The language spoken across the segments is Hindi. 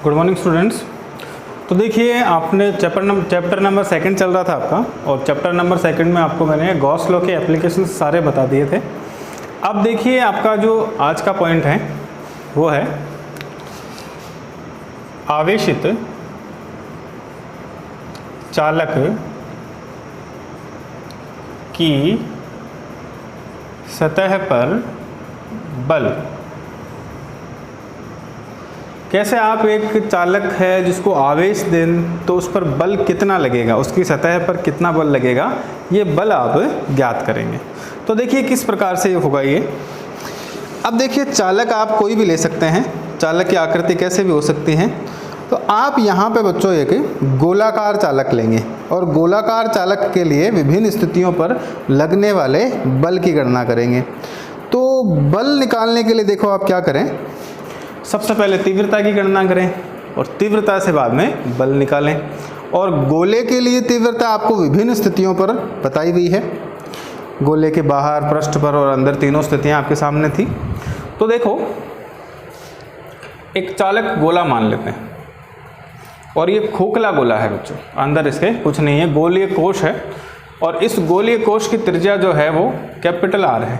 Good morning students. तो देखिए आपने चैप्टर नंबर सेकंड चल रहा था आपका, और चैप्टर नंबर सेकंड में आपको मैंने गॉस लॉ के एप्लीकेशन सारे बता दिए थे। अब देखिए आपका जो आज का पॉइंट है वो है आवेशित चालक की सतह पर बल। कैसे आप एक चालक है जिसको आवेश दें तो उस पर बल कितना लगेगा, उसकी सतह पर कितना बल लगेगा, ये बल आप ज्ञात करेंगे। तो देखिए किस प्रकार से होगा ये। अब देखिए चालक आप कोई भी ले सकते हैं, चालक की आकृति कैसे भी हो सकती है। तो आप यहाँ पे बच्चों एक गोलाकार चालक लेंगे और गोलाकार चालक के लिए विभिन्न स्थितियों पर लगने वाले बल की गणना करेंगे। तो बल निकालने के लिए देखो आप क्या करें, सबसे पहले तीव्रता की गणना करें और तीव्रता से बाद में बल निकालें। और गोले के लिए तीव्रता आपको विभिन्न स्थितियों पर बताई हुई है। गोले के बाहर, पृष्ठ पर और अंदर तीनों स्थितियां आपके सामने थी। तो देखो एक चालक गोला मान लेते हैं और ये खोखला गोला है बच्चों, अंदर इसके कुछ नहीं है, गोलीय कोश है। और इस गोलीय कोश की त्रिज्या जो है वो कैपिटल R है।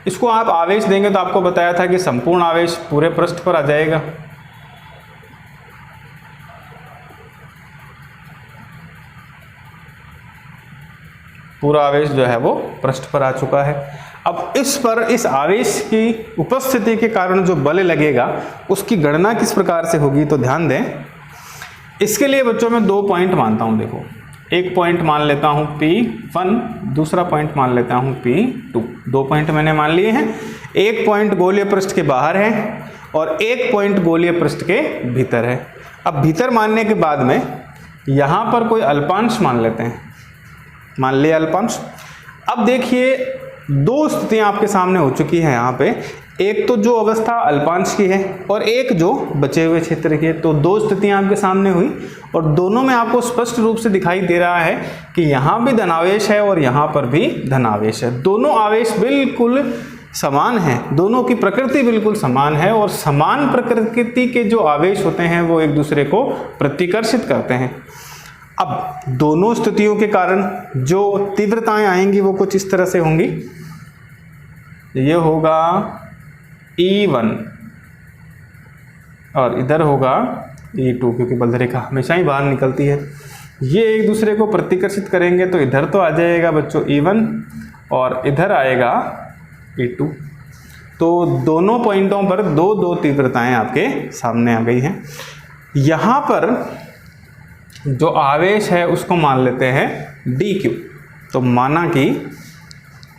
इसको आप आवेश देंगे तो आपको बताया था कि संपूर्ण आवेश पूरे पृष्ठ पर आ जाएगा। पूरा आवेश जो है वो पृष्ठ पर आ चुका है। अब इस पर इस आवेश की उपस्थिति के कारण जो बल लगेगा उसकी गणना किस प्रकार से होगी, तो ध्यान दें। इसके लिए बच्चों मैं दो पॉइंट मानता हूं। देखो एक पॉइंट मान लेता हूं P1, दूसरा पॉइंट मान लेता हूं P2। दो पॉइंट मैंने मान लिए हैं। एक पॉइंट गोलीय पृष्ठ के बाहर है और एक पॉइंट गोलीय पृष्ठ के भीतर है। अब भीतर मानने के बाद में यहां पर कोई अल्पांश मान लेते हैं, मान लिया अल्पांश। अब देखिए दो स्थितियां आपके सामने हो चुकी हैं यहाँ पे, एक तो जो अवस्था अल्पांश की है और एक जो बचे हुए क्षेत्र की है। तो दो स्थितियां आपके सामने हुई और दोनों में आपको स्पष्ट रूप से दिखाई दे रहा है कि यहाँ भी धनावेश है और यहाँ पर भी धनावेश है। दोनों आवेश बिल्कुल समान हैं, दोनों की प्रकृति बिल्कुल समान है और समान प्रकृति के जो आवेश होते हैं वो एक दूसरे को प्रतिकर्षित करते हैं। अब दोनों स्थितियों के कारण जो तीव्रताएं आएंगी वो कुछ इस तरह से होंगी। ये होगा E1 और इधर होगा E2, क्योंकि बल रेखा हमेशा ही बाहर निकलती है। ये एक दूसरे को प्रतिकर्षित करेंगे तो इधर तो आ जाएगा बच्चों E1 और इधर आएगा E2। तो दोनों पॉइंटों पर दो दो तीव्रताएं आपके सामने आ गई हैं। यहाँ पर जो आवेश है उसको मान लेते हैं dq। तो माना कि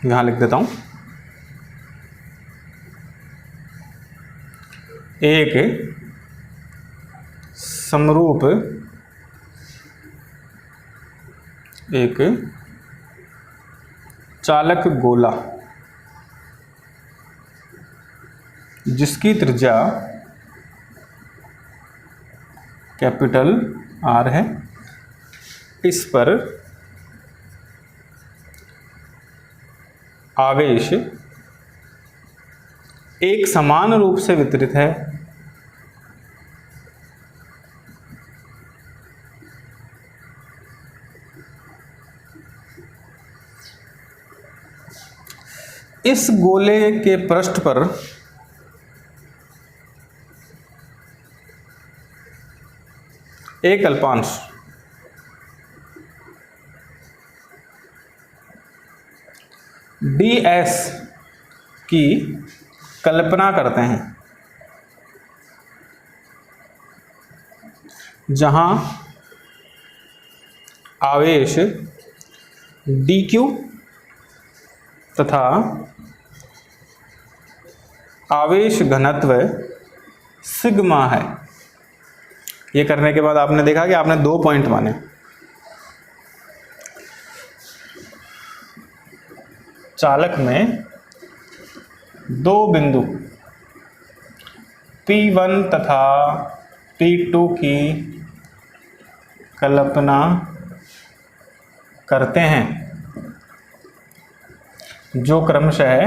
यहाँ लिख देता हूँ, एक समरूप एक चालक गोला जिसकी त्रिज्या कैपिटल R है, इस पर आवेश एक समान रूप से वितरित है। इस गोले के पृष्ठ पर एक अल्पांश ds की कल्पना करते हैं, जहां आवेश dq तथा आवेश घनत्व सिग्मा है। ये करने के बाद आपने देखा कि आपने दो पॉइंट माने। चालक में दो बिंदु P1 तथा P2 की कल्पना करते हैं, जो क्रमशः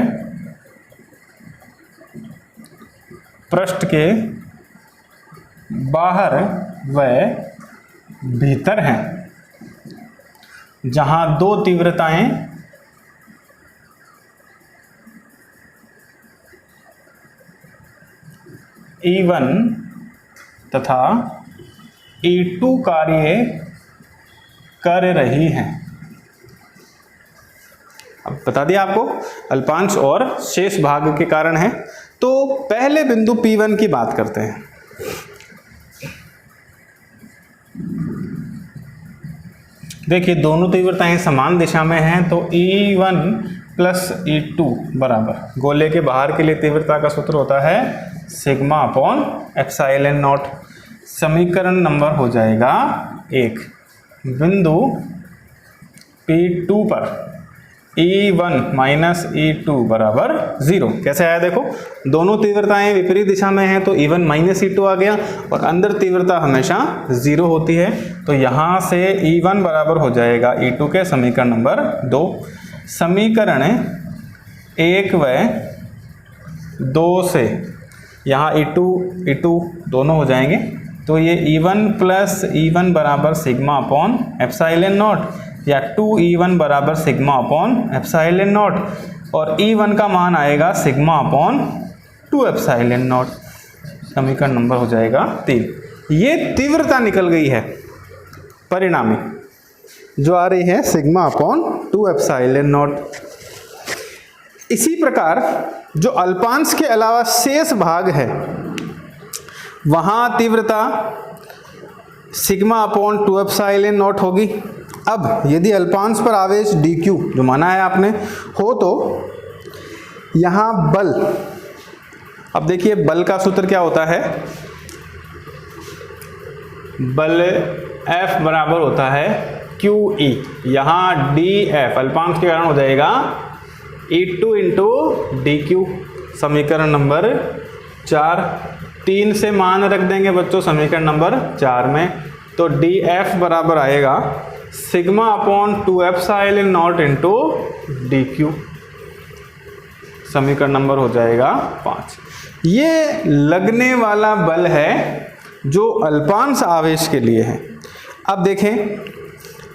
पृष्ठ के बाहर व भीतर हैं, जहां दो तीव्रताएं E1 तथा E2 कार्य कर रही हैं। अब बता दिया आपको अल्पांश और शेष भाग के कारण है। तो पहले बिंदु P1 की बात करते हैं। देखिए दोनों तीव्रताएं समान दिशा में हैं, तो E1 प्लस E2 बराबर, गोले के बाहर के लिए तीव्रता का सूत्र होता है सिग्मा अपॉन एप्सिलॉन नॉट। समीकरण नंबर हो जाएगा 1। बिंदु P2 पर E1 माइनस E2 बराबर 0। कैसे आया देखो, दोनों तीव्रताएं विपरीत दिशा में हैं तो E1 माइनस E2 आ गया, और अंदर तीव्रता हमेशा 0 होती है, तो यहाँ से E1 बराबर हो जाएगा E2 के। समीकरण नंबर 2। समीकरण 1 व 2 से यहाँ E2 दोनों हो जाएंगे, तो ये E1 प्लस E1 बराबर सिग्मा अपॉन एप्सिलॉन नॉट, या 2E1 बराबर सिग्मा अपॉन एप्सिलॉन नॉट, और E1 का मान आएगा सिग्मा अपॉन 2 एप्सिलॉन नॉट। समीकरण नंबर हो जाएगा 3। ये तीव्रता निकल गई है परिणामी, जो आ रही है सिग्मा अपॉन 2 एप्सिलॉन नॉट। इसी प्रकार जो अल्पांश के अलावा शेष भाग है, वहां तीव्रता सिग्मा अपॉन 2 एप्सिलॉन नॉट होगी। अब यदि अल्पांश पर आवेश dq जो माना है आपने हो, तो यहाँ बल, अब देखिए बल का सूत्र क्या होता है, बल F बराबर होता है QE। यहाँ dF अल्पांश के कारण हो जाएगा E2 इंटू dq। समीकरण नंबर 4। 3 से मान रख देंगे बच्चों समीकरण नंबर 4 में, तो dF बराबर आएगा sigma upon 2 epsilon naught into dq। समीकरण नंबर हो जाएगा 5। ये लगने वाला बल है जो अल्पांश आवेश के लिए है। अब देखें,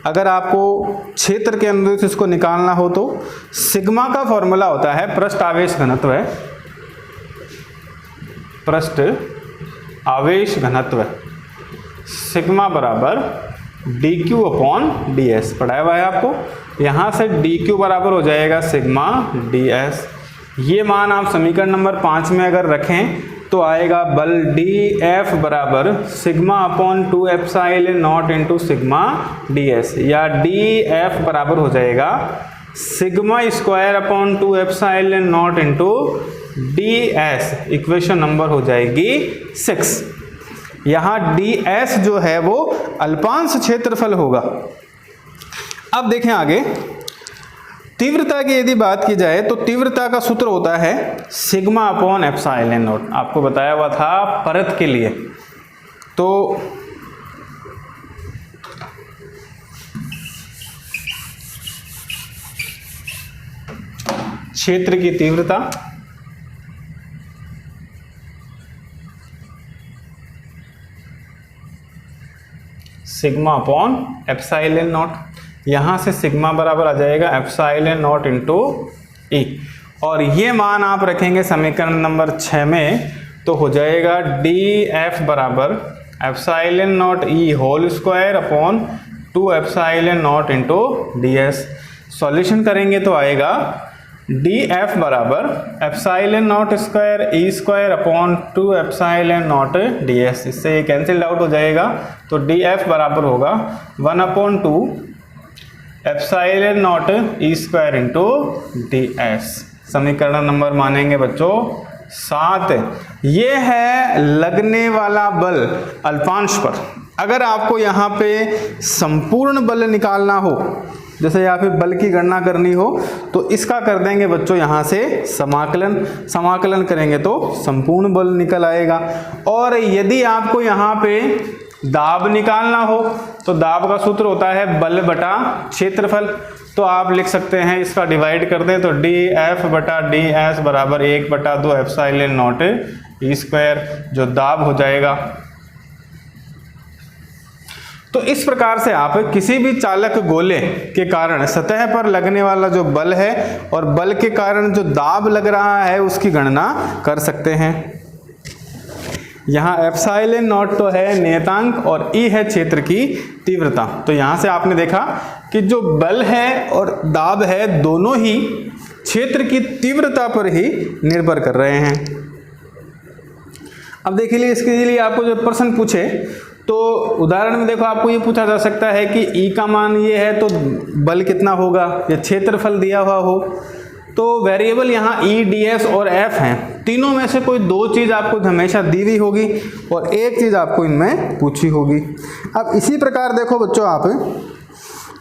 अगर आपको क्षेत्र के अंदर इसको निकालना हो तो सिग्मा का फॉर्मूला होता है पृष्ठ आवेश घनत्व, पृष्ठ आवेश घनत्व सिग्मा बराबर dq अपॉन ds। पढ़ाया हुआ है आपको। यहाँ से dq बराबर हो जाएगा सिग्मा ds। ये मान आप समीकरण नंबर 5 में अगर रखें तो आएगा बल dF बराबर sigma upon 2 epsilon naught into sigma ds, या dF बराबर हो जाएगा sigma square upon 2 epsilon naught into ds। Equation number हो जाएगी 6। यहाँ ds जो है वो अल्पांश क्षेत्रफल होगा। अब देखें आगे, तीव्रता की यदि बात की जाए तो तीव्रता का सूत्र होता है सिग्मा अपॉन एप्सिलॉन नॉट। आपको बताया हुआ था परत के लिए, तो क्षेत्र की तीव्रता सिग्मा अपॉन एप्सिलॉन नॉट। यहाँ से सिग्मा बराबर आ जाएगा एप्सिलॉन नॉट इंटू ई, और ये मान आप रखेंगे समीकरण नंबर 6 में, तो हो जाएगा dF बराबर epsilon naught E whole square upon 2 epsilon naught into ds। Solution करेंगे तो आएगा dF बराबर epsilon naught square E square upon 2 epsilon naught ds। इससे ये कैंसिल आउट हो जाएगा, तो dF बराबर होगा 1/2 epsilon naught E square into ds। समीकरण नंबर मानेंगे बच्चों 7। ये है लगने वाला बल अल्पांश पर। अगर आपको यहाँ पे संपूर्ण बल निकालना हो, जैसे यहाँ पे बल की गणना करनी हो, तो इसका कर देंगे बच्चों यहाँ से समाकलन करेंगे तो संपूर्ण बल निकल आएगा। और यदि आपको यहाँ पे दाब निकालना हो तो दाब का सूत्र होता है बल बटा क्षेत्रफल, तो आप लिख सकते हैं, इसका डिवाइड कर दें तो dF बटा ds बराबर 1/2 एप्सिलॉन नॉट ई स्क्वायर, जो दाब हो जाएगा तो इस प्रकार से आप किसी भी चालक गोले के कारण सतह पर लगने वाला जो बल है और बल के कारण जो दाब लग रहा है उसकी गणना कर सकते हैं। यहाँ एप्सिलॉन नॉट तो है नियतांक और ई है क्षेत्र की तीव्रता। तो यहाँ से आपने देखा कि जो बल है और दाब है दोनों ही क्षेत्र की तीव्रता पर ही निर्भर कर रहे हैं। अब देखिए इसके लिए आपको जो प्रश्न पूछे तो उदाहरण में देखो आपको ये पूछा जा सकता है कि ई का मान ये है तो बल कितना होगा, या क्षेत्रफल दिया हुआ हो तो वेरिएबल यहाँ ई, डी, एस और एफ हैं। तीनों में से कोई दो चीज़ आपको हमेशा दी हुई होगी और एक चीज़ आपको इनमें पूछी होगी। अब इसी प्रकार देखो बच्चों, आप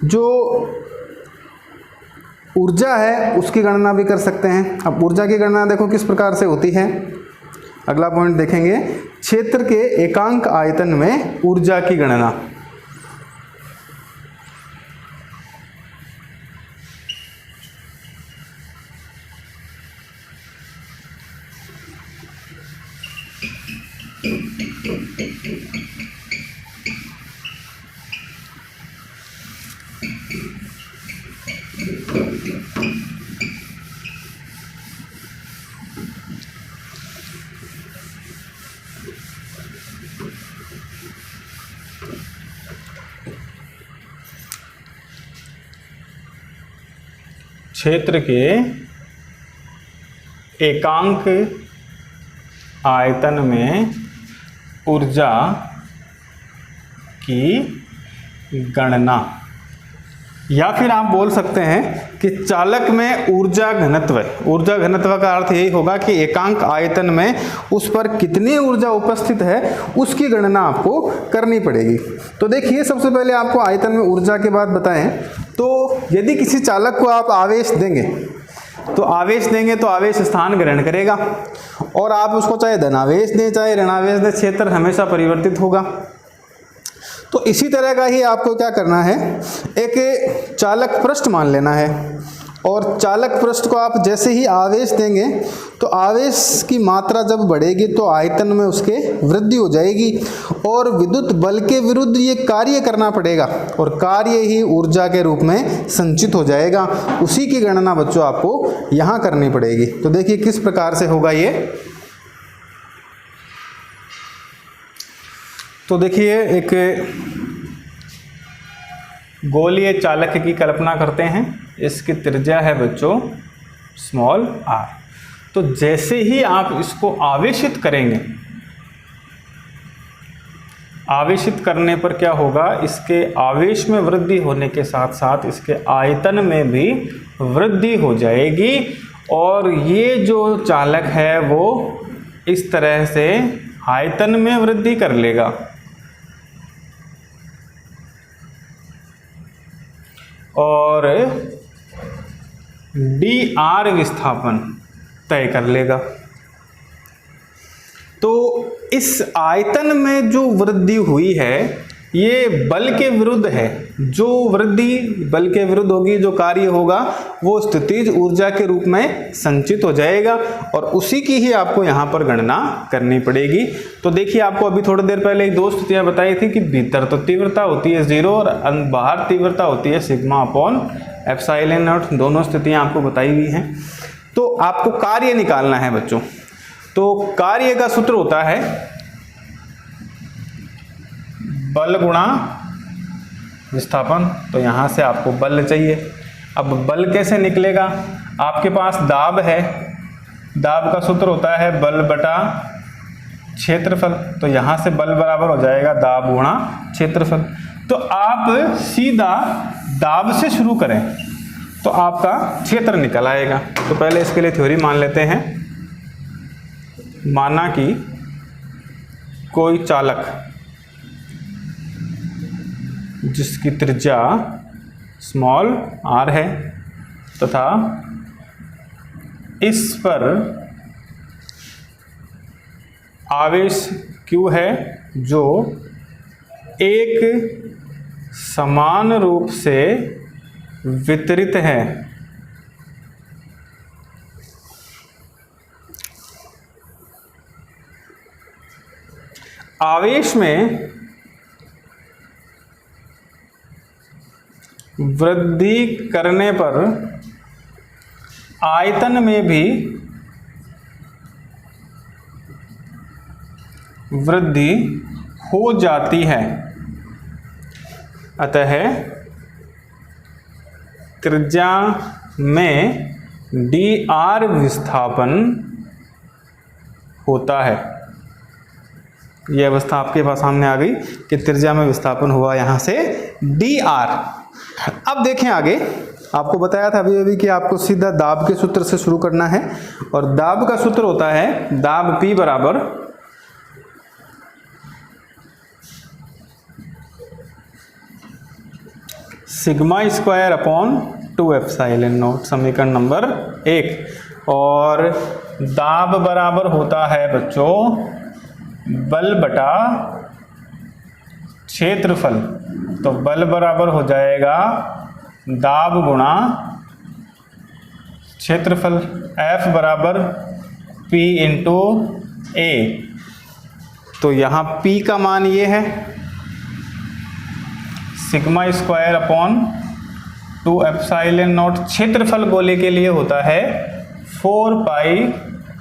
जो ऊर्जा है उसकी गणना भी कर सकते हैं। अब ऊर्जा की गणना देखो किस प्रकार से होती है। अगला पॉइंट देखेंगे, क्षेत्र के एकांक आयतन में ऊर्जा की गणना। क्षेत्र के एकांक आयतन में ऊर्जा की गणना, या फिर आप बोल सकते हैं कि चालक में ऊर्जा घनत्व। ऊर्जा घनत्व का अर्थ यही होगा कि एकांक आयतन में उस पर कितनी ऊर्जा उपस्थित है उसकी गणना आपको करनी पड़ेगी। तो देखिए सबसे पहले आपको आयतन में ऊर्जा के बाद बताएं तो यदि किसी चालक को आप आवेश देंगे तो आवेश स्थान ग्रहण करेगा और आप उसको चाहे धनावेश दें चाहे ऋणावेश दें, क्षेत्र हमेशा परिवर्तित होगा। तो इसी तरह का ही आपको क्या करना है, एक चालक पृष्ठ मान लेना है और चालक पृष्ठ को आप जैसे ही आवेश देंगे तो आवेश की मात्रा जब बढ़ेगी तो आयतन में उसके वृद्धि हो जाएगी और विद्युत बल के विरुद्ध ये कार्य करना पड़ेगा और कार्य ही ऊर्जा के रूप में संचित हो जाएगा। उसी की गणना बच्चों आपको यहाँ करनी पड़ेगी। तो देखिए किस प्रकार से होगा ये। तो देखिए एक गोलीय चालक की कल्पना करते हैं। इसकी त्रिज्या है बच्चों स्मॉल r। तो जैसे ही आप इसको आवेशित करेंगे, आवेशित करने पर क्या होगा, इसके आवेश में वृद्धि होने के साथ साथ इसके आयतन में भी वृद्धि हो जाएगी और ये जो चालक है वो इस तरह से आयतन में वृद्धि कर लेगा और dr विस्थापन तय कर लेगा। तो इस आयतन में जो वृद्धि हुई है ये बल के विरुद्ध है। जो वृद्धि बल के विरुद्ध होगी, जो कार्य होगा वो स्थितिज ऊर्जा के रूप में संचित हो जाएगा और उसी की ही आपको यहाँ पर गणना करनी पड़ेगी। तो देखिए आपको अभी थोड़ी देर पहले एक दो स्थितियाँ बताई थी कि भीतर तो तीव्रता होती है 0 और बाहर तीव्रता होती है सिग्मा अपॉन एप्सिलॉन नॉट। दोनों स्थितियाँ आपको बताई हुई हैं। तो आपको कार्य निकालना है बच्चों। तो कार्य का सूत्र होता है बल गुणा विस्थापन। तो यहाँ से आपको बल चाहिए। अब बल कैसे निकलेगा, आपके पास दाब है, दाब का सूत्र होता है बल बटा क्षेत्रफल। तो यहाँ से बल बराबर हो जाएगा दाब गुणा क्षेत्रफल। तो आप सीधा दाब से शुरू करें तो आपका क्षेत्र निकल आएगा। तो पहले इसके लिए थ्योरी मान लेते हैं। माना कि कोई चालक जिसकी त्रिज्या स्मॉल r है तथा इस पर आवेश q है जो एक समान रूप से वितरित है। आवेश में वृद्धि करने पर आयतन में भी वृद्धि हो जाती है, अतः त्रिज्या में dr विस्थापन होता है। यह अवस्था आपके पास सामने आ गई कि त्रिज्या में विस्थापन हुआ यहाँ से dr। अब देखें आगे, आपको बताया था अभी कि आपको सीधा दाब के सूत्र से शुरू करना है, और दाब का सूत्र होता है दाब P बराबर sigma square upon 2 epsilon not, समीकरण नंबर 1। और दाब बराबर होता है बच्चों बल बटा क्षेत्रफल, तो बल बराबर हो जाएगा दाब गुणा क्षेत्रफल, F बराबर P इंटू A। तो यहाँ P का मान ये है sigma square upon 2 epsilon not, क्षेत्रफल गोले के लिए होता है 4 पाई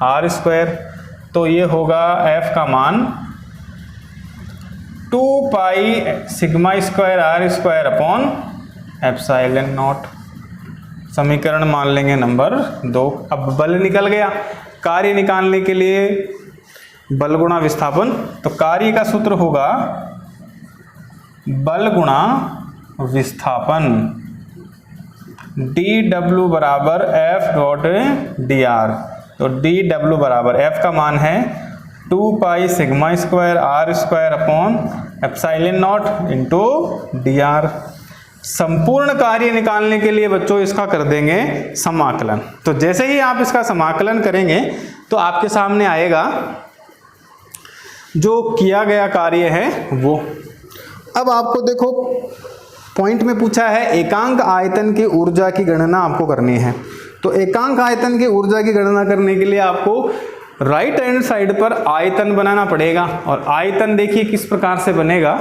r स्क्वायर, तो ये होगा F का मान 2 pi sigma square r square upon epsilon not, समीकरण मान लेंगे नंबर 2। अब बल निकल गया, कार्य निकालने के लिए बल गुणा विस्थापन, तो कार्य का सूत्र होगा बल गुणा विस्थापन, dw बराबर F डॉट dr। तो dw बराबर F का मान है 2 pi sigma square r square upon epsilon naught into dr। संपूर्ण कार्य निकालने के लिए बच्चों इसका कर देंगे समाकलन। तो जैसे ही आप इसका समाकलन करेंगे तो आपके सामने आएगा जो किया गया कार्य है वो। अब आपको देखो पॉइंट में पूछा है एकांक आयतन की ऊर्जा की गणना आपको करनी है, तो एकांक आयतन की ऊर्जा की गणना करने के लिए आपको राइट हैंड साइड पर आयतन बनाना पड़ेगा। और आयतन देखिए किस प्रकार से बनेगा।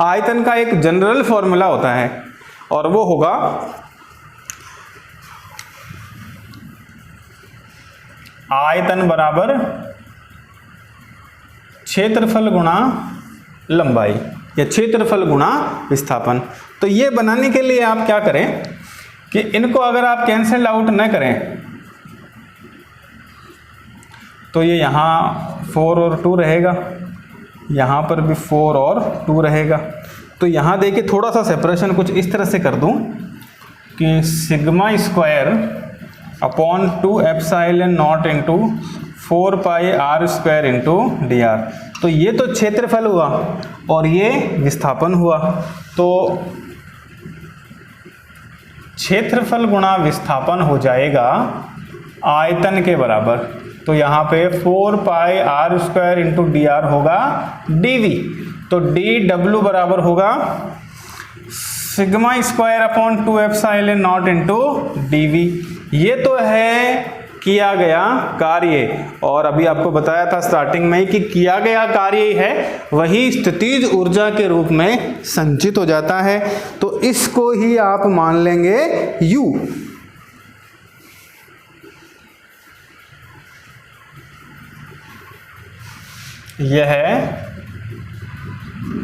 आयतन का एक जनरल फॉर्मूला होता है और वो होगा आयतन बराबर क्षेत्रफल गुणा लंबाई या क्षेत्रफल गुणा विस्थापन। तो ये बनाने के लिए आप क्या करें कि इनको अगर आप कैंसिल आउट न करें तो ये यहाँ 4 और 2 रहेगा, यहाँ पर भी 4 और 2 रहेगा। तो यहाँ देखिए थोड़ा सा सेपरेशन कुछ इस तरह से कर दूं कि sigma square upon 2 epsilon naught into 4 पाई r स्क्वायर इंटू dr। तो ये तो क्षेत्रफल हुआ और ये विस्थापन हुआ, तो क्षेत्रफल गुणा विस्थापन हो जाएगा आयतन के बराबर। तो यहाँ पे 4 पाई r स्क्वायर इंटू dr होगा dv। तो dw बराबर होगा sigma square upon 2 epsilon naught into dv। ये तो है किया गया कार्य, और अभी आपको बताया था स्टार्टिंग में कि किया गया कार्य है वही स्थितिज ऊर्जा के रूप में संचित हो जाता है। तो इसको ही आप मान लेंगे U। यह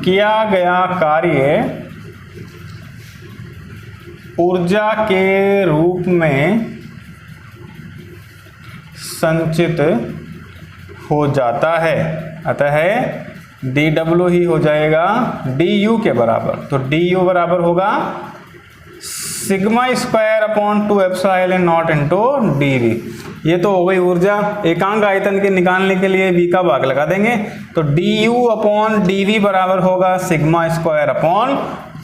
किया गया कार्य ऊर्जा के रूप में संचित हो जाता है, अतः dw ही हो जाएगा du के बराबर। तो du बराबर होगा sigma square upon 2 epsilon naught into dv। ये तो हो गई ऊर्जा। एकांक आयतन के निकालने के लिए v का भाग लगा देंगे, तो du अपॉन dv बराबर होगा sigma square upon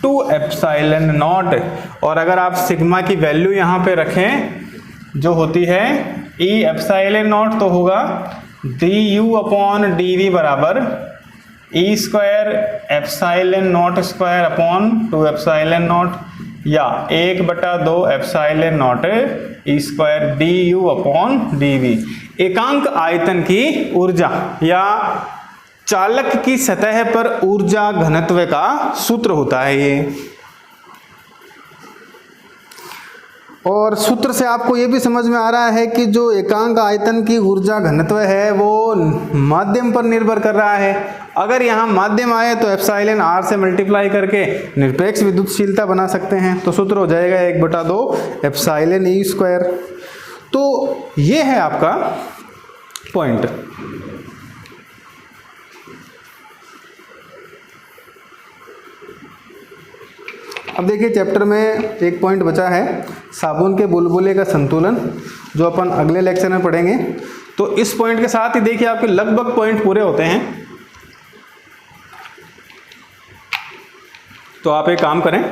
2 epsilon not. और अगर आप सिग्मा की वैल्यू यहाँ पे रखें जो होती है e एप्सिलॉन नॉट, तो होगा du अपॉन dv बराबर e square epsilon naught square upon 2 epsilon not, या 1/2 epsilon not e square du upon dv। एकांक आयतन की ऊर्जा या चालक की सतह पर ऊर्जा घनत्व का सूत्र होता है ये। और सूत्र से आपको ये भी समझ में आ रहा है कि जो एकांक आयतन की ऊर्जा घनत्व है वो माध्यम पर निर्भर कर रहा है। अगर यहाँ माध्यम आए तो एप्सिलॉन r से मल्टीप्लाई करके निरपेक्ष विद्युतशीलता बना सकते हैं। तो सूत्र हो जाएगा 1/2 एप्सिलॉन ई स्क्वायर। तो ये है आपका पॉइंट। अब देखिए चैप्टर में एक पॉइंट बचा है, साबुन के बुलबुले का संतुलन, जो अपन अगले लेक्चर में पढ़ेंगे। तो इस पॉइंट के साथ ही देखिए आपके लगभग पॉइंट पूरे होते हैं। तो आप एक काम करें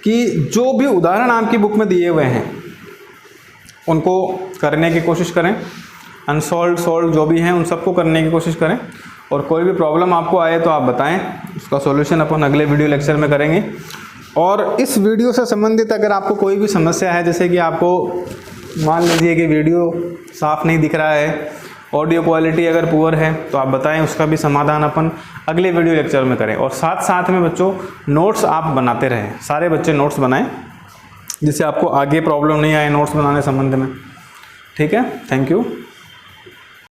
कि जो भी उदाहरण आपकी बुक में दिए हुए हैं उनको करने की कोशिश करें, अनसॉल्व सॉल्व जो भी हैं उन सबको करने की कोशिश करें, और कोई भी प्रॉब्लम आपको आए तो आप बताएं, उसका सॉल्यूशन अपन अगले वीडियो लेक्चर में करेंगे। और इस वीडियो से संबंधित अगर आपको कोई भी समस्या है, जैसे कि आपको मान लीजिए कि वीडियो साफ़ नहीं दिख रहा है, ऑडियो क्वालिटी अगर पुअर है, तो आप बताएं, उसका भी समाधान अपन अगले वीडियो लेक्चर में करें। और साथ साथ में बच्चों नोट्स आप बनाते रहें, सारे बच्चे नोट्स बनाएं, जिससे आपको आगे प्रॉब्लम नहीं आए नोट्स बनाने संबंध में। ठीक है, थैंक यू।